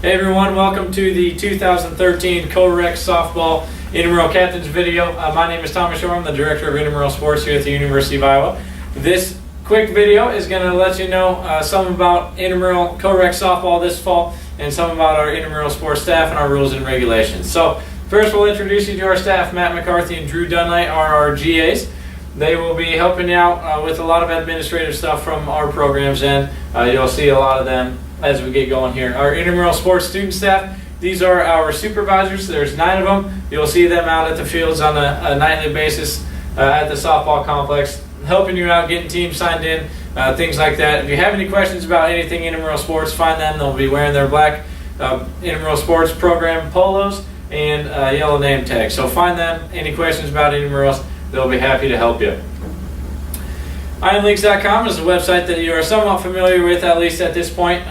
Hey everyone, welcome to the 2013 Co-Rec Softball Intramural Captains video. My name is Thomas Shore. I'm the Director of Intramural Sports here at the University of Iowa. This quick video is going to let you know some about Intramural Co-Rec Softball this fall and some about our Intramural Sports staff and our rules and regulations. So first we'll introduce you to our staff. Matt McCarthy and Drew Dunley are our GAs. They will be helping you out with a lot of administrative stuff from our programs, and you'll see a lot of them as we get going here. Our Intramural Sports student staff, these are our supervisors. There's 9 of them. You'll see them out at the fields on a nightly basis at the softball complex, helping you out, getting teams signed in, things like that. If you have any questions about anything Intramural Sports, find them. They'll be wearing their black Intramural Sports program polos and yellow name tags. So find them. Any questions about Intramurals, they'll be happy to help you. IronLeagues.com is a website that you are somewhat familiar with, at least at this point.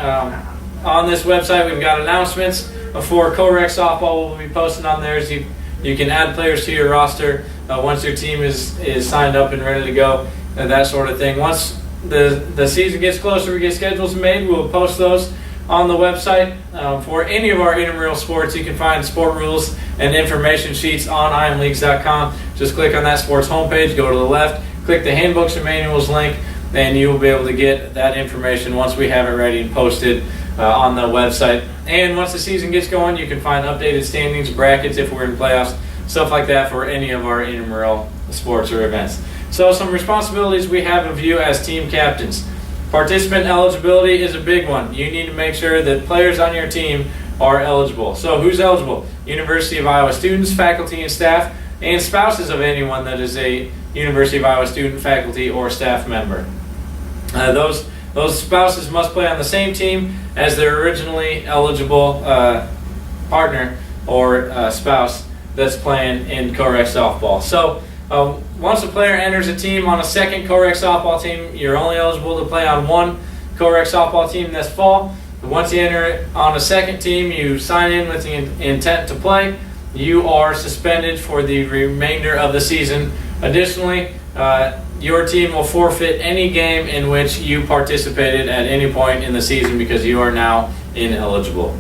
On this website, we've got announcements for Co-Rec Softball. We'll be posting on there. So you can add players to your roster once your team is signed up and ready to go, and that sort of thing. Once the season gets closer, we get schedules made, we'll post those on the website. For any of our intramural sports, you can find sport rules and information sheets on IronLeagues.com. Just click on that sports homepage, go to the left, click the handbooks and manuals link, and you will be able to get that information once we have it ready and posted on the website. And once the season gets going, you can find updated standings, brackets if we're in playoffs, stuff like that for any of our intramural sports or events. So some responsibilities we have of you as team captains. Participant eligibility is a big one. You need to make sure that players on your team are eligible. So who's eligible? University of Iowa students, faculty and staff, and spouses of anyone that is a University of Iowa student, faculty, or staff member. Those spouses must play on the same team as their originally eligible partner or spouse that's playing in Co-Rec softball. So once a player enters a team on a second Co-Rec softball team, you're only eligible to play on one Co-Rec softball team this fall. But once you enter it on a second team, you sign in with the intent to play. You are suspended for the remainder of the season. Additionally, your team will forfeit any game in which you participated at any point in the season because you are now ineligible.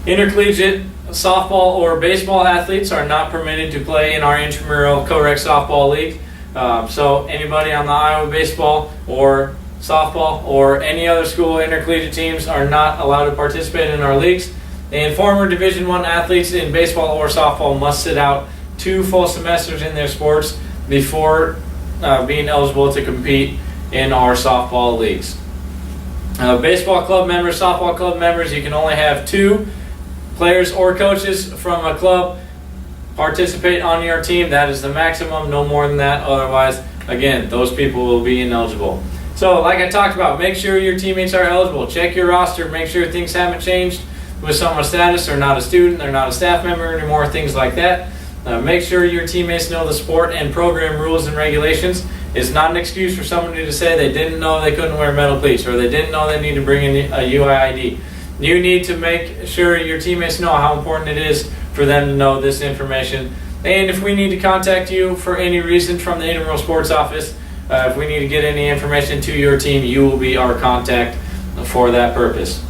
Intercollegiate softball or baseball athletes are not permitted to play in our intramural Co-Rec softball league. So anybody on the Iowa baseball or softball or any other school intercollegiate teams are not allowed to participate in our leagues. And former Division I athletes in baseball or softball must sit out 2 full semesters in their sports before being eligible to compete in our softball leagues. Baseball club members, softball club members, you can only have 2 players or coaches from a club participate on your team. That is the maximum, no more than that. Otherwise, again, those people will be ineligible. So like I talked about, make sure your teammates are eligible. Check your roster, make sure things haven't changed with someone's status. They're not a student, they're not a staff member anymore, things like that. Make sure your teammates know the sport and program rules and regulations. It's not an excuse for somebody to say they didn't know they couldn't wear metal cleats or they didn't know they need to bring in a UID. You need to make sure your teammates know how important it is for them to know this information. And if we need to contact you for any reason from the Intramural Sports Office, if we need to get any information to your team, you will be our contact for that purpose.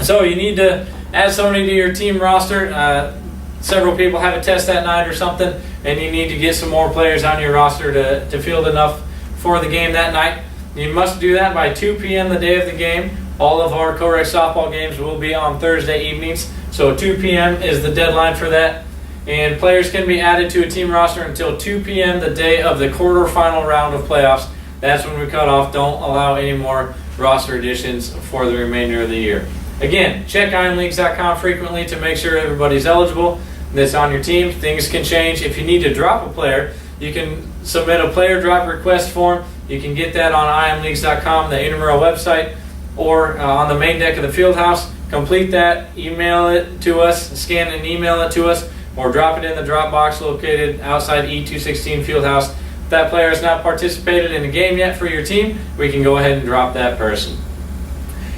So you need to add somebody to your team roster. Several people have a test that night or something, and you need to get some more players on your roster to field enough for the game that night. You must do that by 2 p.m. the day of the game. All of our Co-Rec softball games will be on Thursday evenings, so 2 p.m. is the deadline for that. And players can be added to a team roster until 2 p.m. the day of the quarterfinal round of playoffs. That's when we cut off. Don't allow any more roster additions for the remainder of the year. Again, check IronLeagues.com frequently to make sure everybody's eligible that's on your team. Things can change. If you need to drop a player, you can submit a player drop request form. You can get that on IronLeagues.com, the Intramural website, or on the main deck of the field house. Complete that, email it to us, scan and email it to us, or drop it in the drop box located outside E216 field house. If that player has not participated in a game yet for your team, we can go ahead and drop that person.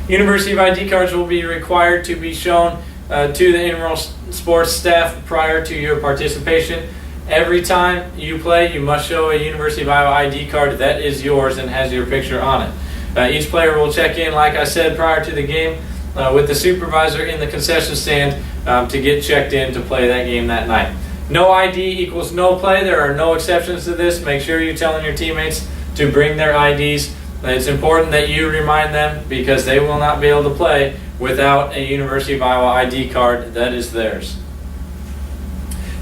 University of ID cards will be required to be shown to the Intramural Sports staff prior to your participation. Every time you play, you must show a University of Iowa ID card that is yours and has your picture on it. Each player will check in, like I said, prior to the game with the supervisor in the concession stand to get checked in to play that game that night. No ID equals no play. There are no exceptions to this. Make sure you're telling your teammates to bring their IDs. It's important that you remind them because they will not be able to play without a University of Iowa ID card that is theirs.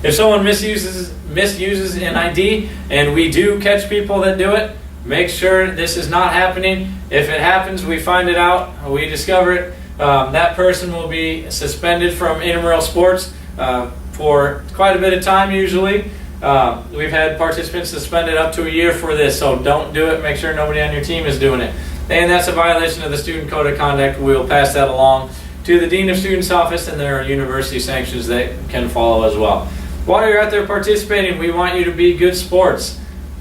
If someone misuses an ID, and we do catch people that do it, make sure this is not happening. If it happens, we find it out, we discover it, that person will be suspended from intramural sports for quite a bit of time usually. We've had participants suspended up to a year for this, so don't do it. Make sure nobody on your team is doing it. And that's a violation of the student code of conduct. We'll pass that along to the Dean of Students office, and there are university sanctions that can follow as well. While you're out there participating, we want you to be good sports,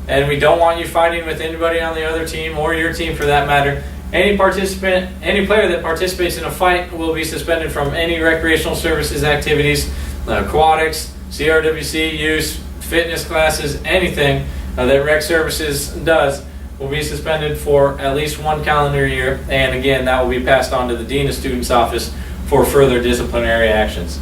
and we don't want you fighting with anybody on the other team or your team for that matter. Any player that participates in a fight will be suspended from any recreational services activities, aquatics, CRWC use, fitness classes, anything that Rec Services does will be suspended for at least 1 calendar year, and again, that will be passed on to the Dean of Students office for further disciplinary actions.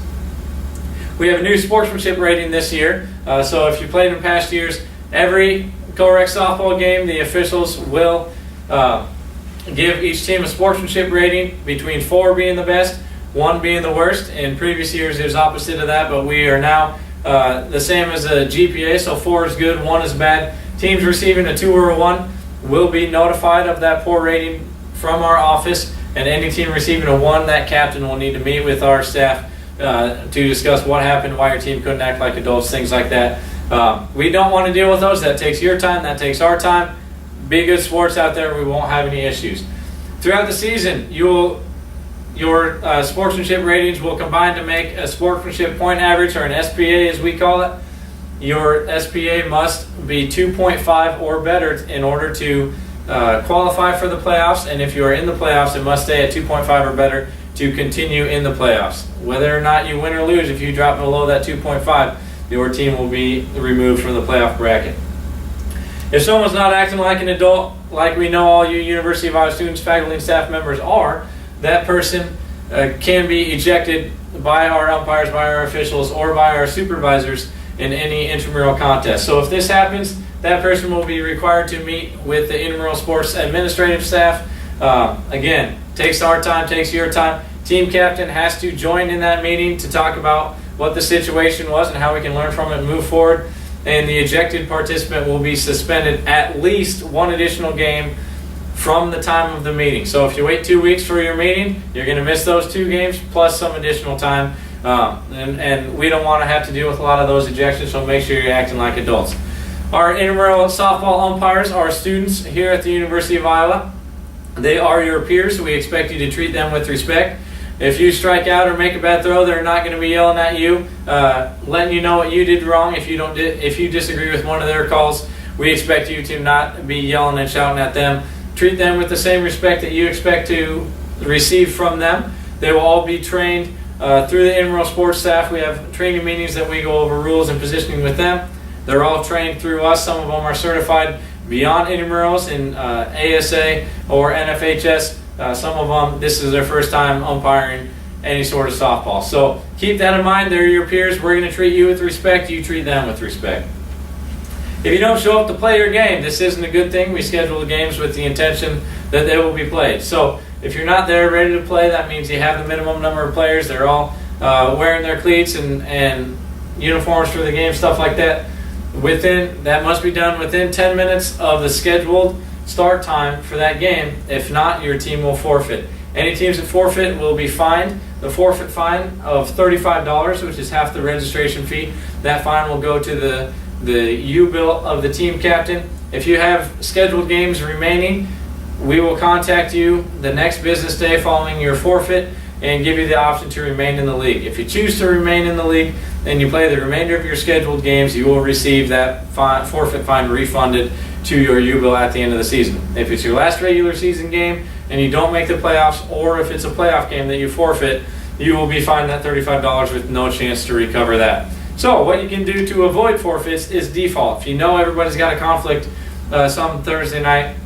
We have a new sportsmanship rating this year, so if you played in past years, every co-rec softball game, the officials will give each team a sportsmanship rating, between 4 being the best, 1 being the worst. In previous years it was opposite of that, but we are now the same as a GPA, so 4 is good, 1 is bad. Teams receiving a 2 or a 1 will be notified of that poor rating from our office, and any team receiving a 1, that captain will need to meet with our staff to discuss what happened, why your team couldn't act like adults, things like that. We don't want to deal with those. That takes your time, that takes our time. Be good sports out there, we won't have any issues. Throughout the season, your sportsmanship ratings will combine to make a sportsmanship point average, or an SPA as we call it. Your SPA must be 2.5 or better in order to qualify for the playoffs, and if you are in the playoffs, it must stay at 2.5 or better to continue in the playoffs. Whether or not you win or lose, if you drop below that 2.5, your team will be removed from the playoff bracket. If someone's not acting like an adult, like we know all you University of Iowa students, faculty, and staff members are, that person can be ejected by our umpires, by our officials, or by our supervisors in any intramural contest. So if this happens, that person will be required to meet with the intramural sports administrative staff. Again, takes our time, takes your time. Team captain has to join in that meeting to talk about what the situation was and how we can learn from it and move forward. And the ejected participant will be suspended at least 1 additional game from the time of the meeting. So if you wait 2 weeks for your meeting, you're going to miss those 2 games plus some additional time. And we don't want to have to deal with a lot of those ejections, so make sure you're acting like adults. Our intramural softball umpires are students here at the University of Iowa. They are your peers, so we expect you to treat them with respect. If you strike out or make a bad throw, they're not going to be yelling at you, letting you know what you did wrong. If you disagree with one of their calls, we expect you to not be yelling and shouting at them. Treat them with the same respect that you expect to receive from them. They will all be trained through the intramural sports staff. We have training meetings that we go over rules and positioning with them. They're all trained through us. Some of them are certified beyond intramurals in ASA or NFHS. Some of them, this is their first time umpiring any sort of softball. So keep that in mind. They're your peers. We're going to treat you with respect. You treat them with respect. If you don't show up to play your game, this isn't a good thing. We schedule the games with the intention that they will be played. So if you're not there ready to play, that means you have the minimum number of players. They're all wearing their cleats and uniforms for the game, stuff like that. That must be done within 10 minutes of the scheduled start time for that game. If not, your team will forfeit. Any teams that forfeit will be fined. The forfeit fine of $35, which is half the registration fee. That fine will go to the U-bill of the team captain. If you have scheduled games remaining, we will contact you the next business day following your forfeit and give you the option to remain in the league. If you choose to remain in the league and you play the remainder of your scheduled games, you will receive that forfeit fine refunded to your U-bill at the end of the season. If it's your last regular season game and you don't make the playoffs, or if it's a playoff game that you forfeit, you will be fined that $35 with no chance to recover that. So what you can do to avoid forfeits is default. If you know everybody's got a conflict some Thursday night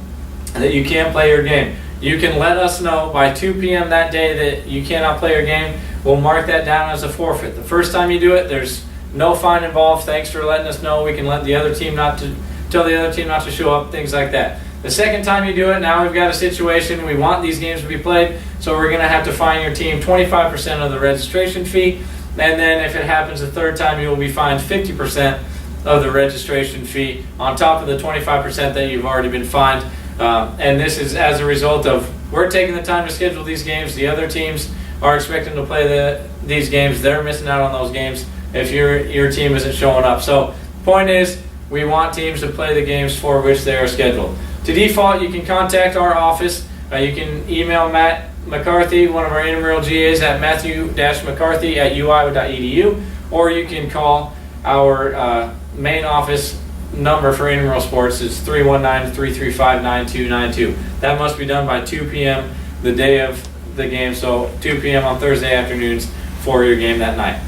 that you can't play your game, you can let us know by 2 p.m. that day that you cannot play your game. We'll mark that down as a forfeit. The first time you do it, there's no fine involved. Thanks for letting us know. We can let the other team tell the other team not to show up, things like that. The second time you do it, now we've got a situation. We want these games to be played, so we're going to have to fine your team 25% of the registration fee. And then if it happens the third time, you will be fined 50% of the registration fee on top of the 25% that you've already been fined. And this is as a result of we're taking the time to schedule these games. The other teams are expecting to play these games. They're missing out on those games if your team isn't showing up. So point is, we want teams to play the games for which they are scheduled. To default, you can contact our office. You can email Matt McCarthy, one of our intramural GAs, at matthew-mccarthy@uiowa.edu, or you can call our main office number for intramural sports. It's 319-335-9292. That must be done by 2 p.m. the day of the game, so 2 p.m. on Thursday afternoons for your game that night.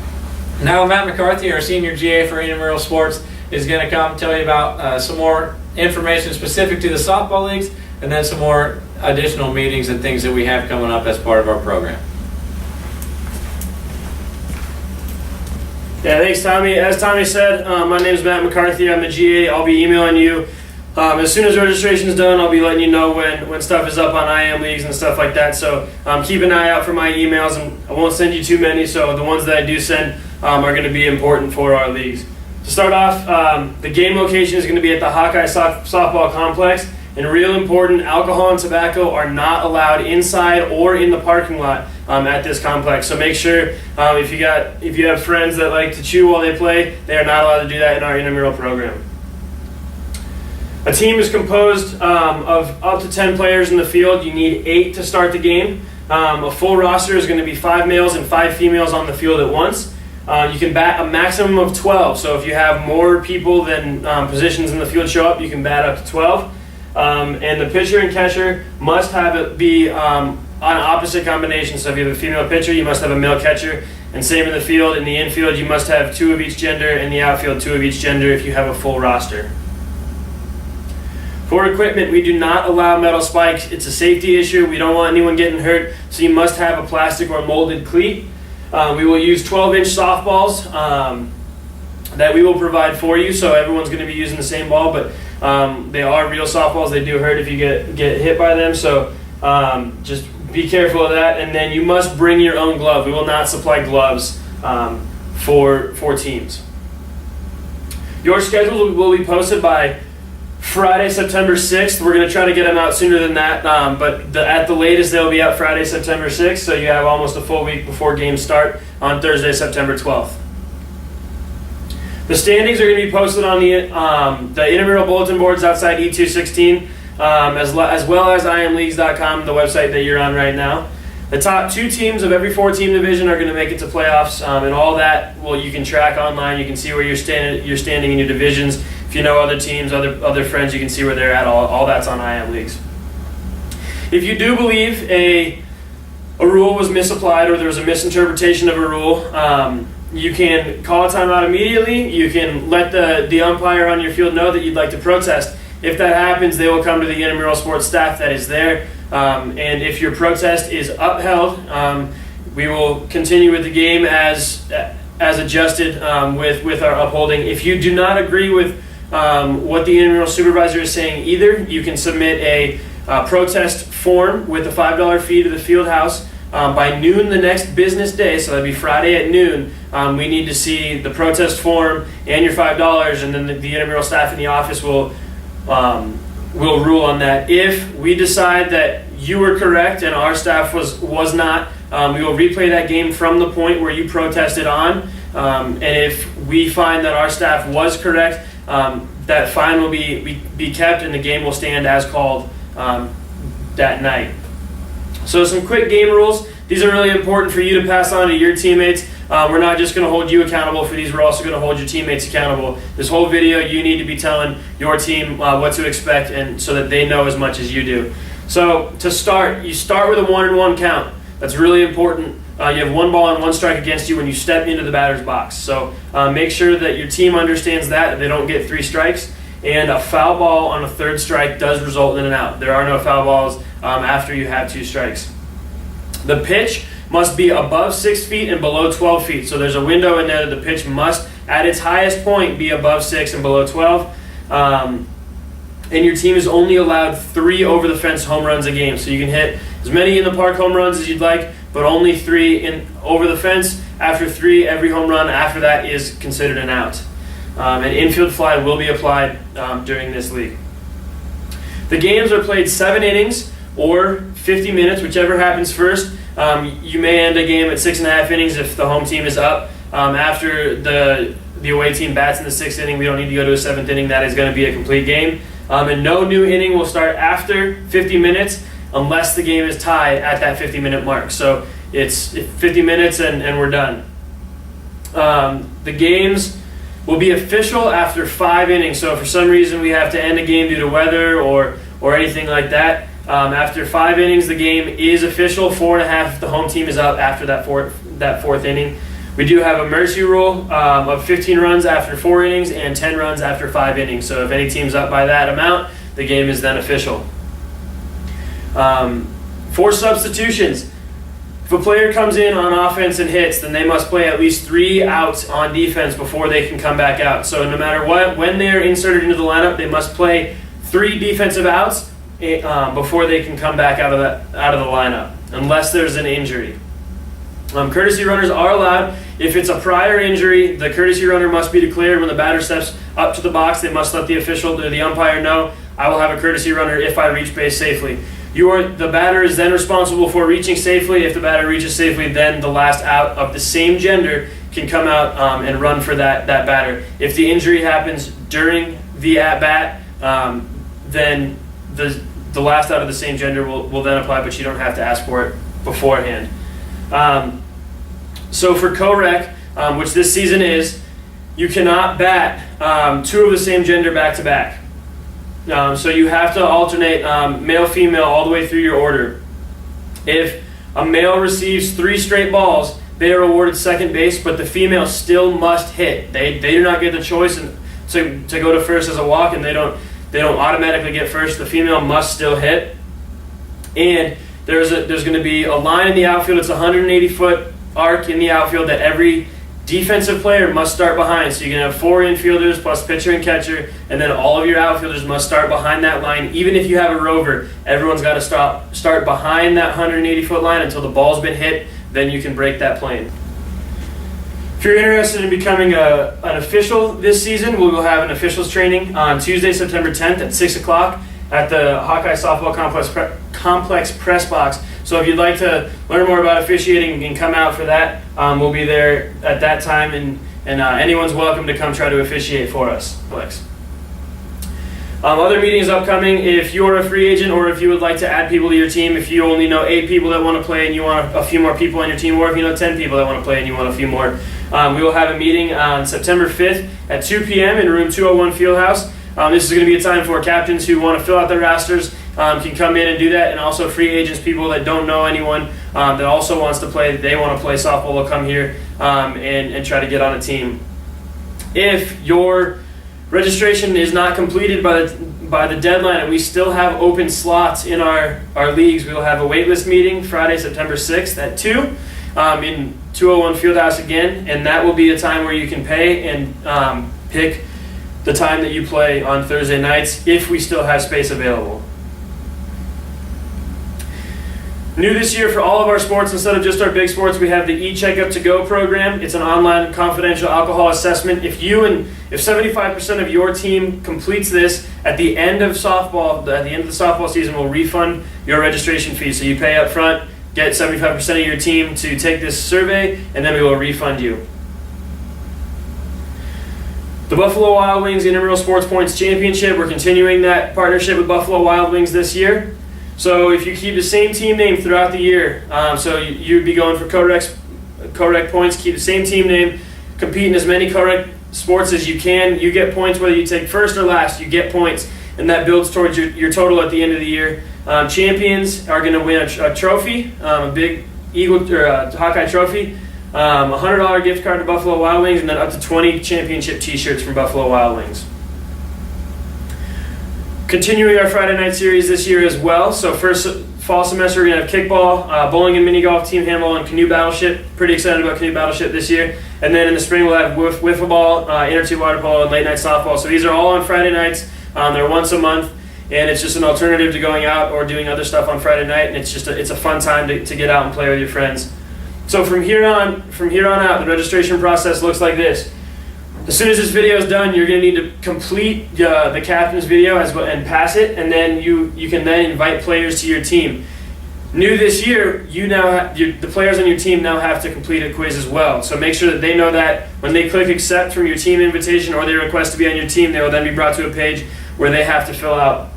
Now Matt McCarthy, our senior GA for intramural sports, is going to come tell you about some more information specific to the softball leagues, and then some more additional meetings and things that we have coming up as part of our program. Yeah, thanks, Tommy. As Tommy said, my name is Matt McCarthy. I'm the GA. I'll be emailing you as soon as registration is done. I'll be letting you know when stuff is up on IM leagues and stuff like that. So keep an eye out for my emails, and I won't send you too many. So the ones that I do send are going to be important for our leagues. To start off, the game location is going to be at the Hawkeye Softball Complex. And real important, alcohol and tobacco are not allowed inside or in the parking lot at this complex. So make sure if you have friends that like to chew while they play, they are not allowed to do that in our intramural program. A team is composed of up to 10 players in the field. You need 8 to start the game. A full roster is going to be 5 males and 5 females on the field at once. You can bat a maximum of 12. So if you have more people than positions in the field show up, you can bat up to 12. And the pitcher and catcher must have it be on opposite combinations. So if you have a female pitcher, you must have a male catcher. And same in the field. In the infield, you must have 2 of each gender. In the outfield, 2 of each gender if you have a full roster. For equipment, we do not allow metal spikes. It's a safety issue. We don't want anyone getting hurt, so you must have a plastic or molded cleat. We will use 12-inch softballs that we will provide for you, so everyone's going to be using the same ball, but they are real softballs. They do hurt if you get hit by them, so just be careful of that. And then you must bring your own glove. We will not supply gloves for teams. Your schedule will be posted by Friday, September 6th. We're going to try to get them out sooner than that, but at the latest, they'll be out Friday, September 6th, so you have almost a full week before games start on Thursday, September 12th. The standings are going to be posted on the intramural bulletin boards outside E216, as well as imleagues.com, the website that you're on right now. The top 2 teams of every 4-team division are going to make it to playoffs, and all that, well, you can track online. You can see where you're standing in your divisions. If you know other teams, other friends, you can see where they're at. All that's on IM Leagues. If you do believe a rule was misapplied or there was a misinterpretation of a rule, you can call a timeout immediately. You can let the umpire on your field know that you'd like to protest. If that happens, they will come to the intramural sports staff that is there. And if your protest is upheld, we will continue with the game as adjusted with our upholding. If you do not agree with what the intramural supervisor is saying either, you can submit a protest form with a $5 fee to the field house. By noon the next business day, so that'd be Friday at noon, we need to see the protest form and your $5, and then the intramural staff in the office will rule on that. If we decide that you were correct and our staff was not, we will replay that game from the point where you protested on. And if we find that our staff was correct, that fine will be kept and the game will stand as called that night. So some quick game rules. These are really important for you to pass on to your teammates. We're not just going to hold you accountable for these. We're also going to hold your teammates accountable. This whole video, you need to be telling your team what to expect, and so that they know as much as you do. So to start, you start with a 1-and-1 count. That's really important. You have 1 ball and 1 strike against you when you step into the batter's box. So make sure that your team understands that they don't get 3 strikes. And a foul ball on a 3rd strike does result in an out. There are no foul balls after you have 2 strikes. The pitch must be above 6 feet and below 12 feet. So there's a window in there that the pitch must, at its highest point, be above 6 and below 12. And your team is only allowed 3 over-the-fence home runs a game. So you can hit as many in the park home runs as you'd like, but only 3 in over the fence. After 3, every home run after that is considered an out. An infield fly will be applied during this league. The games are played 7 innings or 50 minutes, whichever happens first. You may end a game at 6.5 innings if the home team is up. After the away team bats in the 6th inning, we don't need to go to a 7th inning. That is going to be a complete game. And no new inning will start after 50 minutes unless the game is tied at that 50-minute mark. So it's 50 minutes and we're done. The games will be official after 5 innings. So if for some reason we have to end a game due to weather or anything like that, after 5 innings, the game is official. 4.5 if the home team is up after that fourth inning. We do have a mercy rule of 15 runs after 4 innings and 10 runs after 5 innings. So if any team's up by that amount, the game is then official. For substitutions, if a player comes in on offense and hits, then they must play at least 3 outs on defense before they can come back out. So no matter what, when they're inserted into the lineup, they must play 3 defensive outs before they can come back out of the lineup, unless there's an injury. Courtesy runners are allowed. If it's a prior injury, the courtesy runner must be declared when the batter steps up to the box. They must let the official or the umpire know, I will have a courtesy runner if I reach base safely. The batter is then responsible for reaching safely. If the batter reaches safely, then the last out of the same gender can come out and run for that batter. If the injury happens during the at-bat, then the last out of the same gender will then apply, but you don't have to ask for it beforehand. So for co-rec, which this season is, you cannot bat 2 of the same gender back-to-back. So you have to alternate male-female all the way through your order. If a male receives 3 straight balls, they are awarded second base, but the female still must hit. They do not get the choice to go to first as a walk, and they don't automatically get first. The female must still hit. And there's going to be a line in the outfield. It's a 180-foot arc in the outfield that every defensive player must start behind. So you can have 4 infielders plus pitcher and catcher, and then all of your outfielders must start behind that line. Even if you have a rover, everyone's got to start behind that 180-foot line until the ball's been hit. Then you can break that plane. If you're interested in becoming an official this season, we will have an officials training on Tuesday, September 10th at 6 o'clock at the Hawkeye Softball Complex Press Box. So if you'd like to learn more about officiating, you can come out for that. We'll be there at that time, and anyone's welcome to come try to officiate for us. Other meetings upcoming, if you're a free agent or if you would like to add people to your team, if you only know 8 people that want to play and you want a few more people on your team, or if you know 10 people that want to play and you want a few more, we will have a meeting on September 5th at 2 p.m. in room 201 Fieldhouse. This is going to be a time for captains who want to fill out their rosters can come in and do that, and also free agents, people that don't know anyone that also wants to play, they want to play softball, will come here and try to get on a team. If your registration is not completed by the deadline and we still have open slots in our leagues, we will have a waitlist meeting Friday, September 6th at 2 in 201 Fieldhouse again, and that will be a time where you can pay and pick the time that you play on Thursday nights if we still have space available. New this year for all of our sports, instead of just our big sports, we have the eCheckup to Go program. It's an online confidential alcohol assessment. If 75% of your team completes this at the end of the softball season, we'll refund your registration fee. So you pay up front, get 75% of your team to take this survey, and then we will refund you. The Buffalo Wild Wings Intramural Sports Points Championship, we're continuing that partnership with Buffalo Wild Wings this year. So if you keep the same team name throughout the year, so you'd be going for correct points, keep the same team name, compete in as many correct sports as you can, you get points whether you take first or last, you get points, and that builds towards your total at the end of the year. Champions are going to win a trophy, a big Eagle or Hawkeye trophy, a $100 gift card to Buffalo Wild Wings, and then up to 20 championship t-shirts from Buffalo Wild Wings. Continuing our Friday night series this year as well. So first fall semester, we're going to have kickball, bowling and mini golf, team handball, and canoe battleship. Pretty excited about canoe battleship this year. And then in the spring, we'll have wiffle ball, inner tube water polo, and late night softball. So these are all on Friday nights. They're once a month, and it's just an alternative to going out or doing other stuff on Friday night. And it's just it's a fun time to get out and play with your friends. So from here on out, the registration process looks like this. As soon as this video is done, you're going to need to complete the captain's video and pass it, and then you can then invite players to your team. New this year, the players on your team now have to complete a quiz as well. So make sure that they know that when they click accept from your team invitation or they request to be on your team, they will then be brought to a page where they have to fill out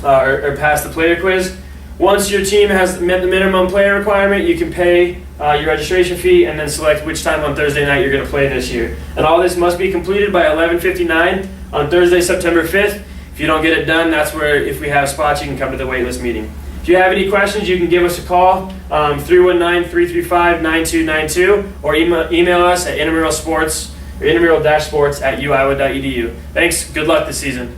or pass the player quiz. Once your team has met the minimum player requirement, you can pay your registration fee and then select which time on Thursday night you're going to play this year. And all this must be completed by 11:59 on Thursday, September 5th. If you don't get it done, that's where, if we have spots, you can come to the waitlist meeting. If you have any questions, you can give us a call, 319-335-9292, or email us at intramural-sports@uiowa.edu. Thanks. Good luck this season.